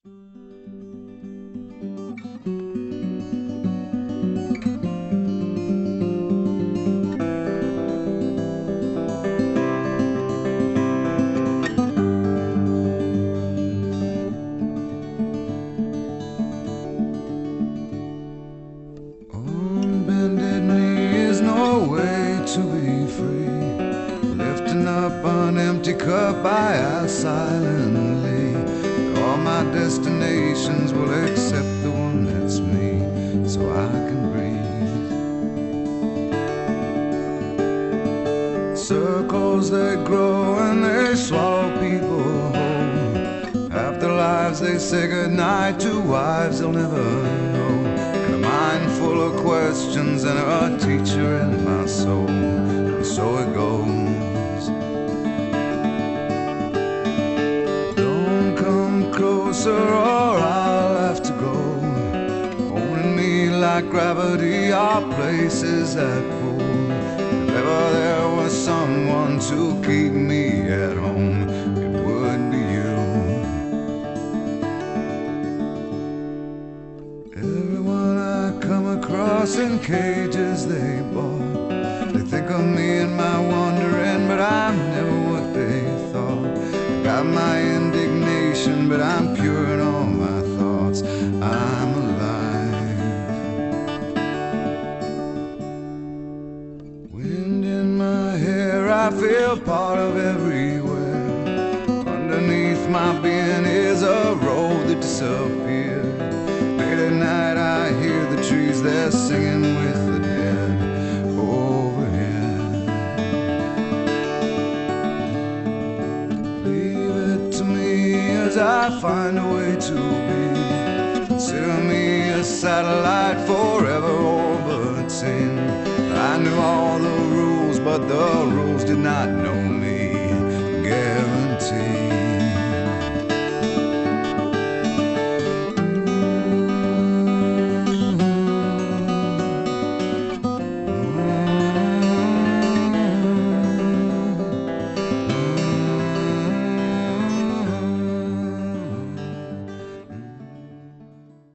On bended knee is no way to be free. Lifting up an empty cup, I ask silently. All my destinations will accept the one that's me, so I can breathe. Circles they grow and they swallow people whole. After lives they say goodnight to wives they'll never know. And a mind full of questions and a teacher in my soul. And so it goes. Don't come closer or I'll have to go. Holding me like gravity are places that pull. If ever there was someone to keep me at home, it would be you. Everyone I come across in cages they bought, they think of me and my wandering, but I'm never what they thought. I got my indignation, but I'm pure in all my thoughts. I'm alive. Wind in my hair, I feel part of everywhere. Underneath my being is a road that disappeared. Late at night I hear the trees, they're singing with the dead overhead. Leave it to me as I find a way to be. Consider me a satellite forever orbiting. I knew all the rules, but the rules did not know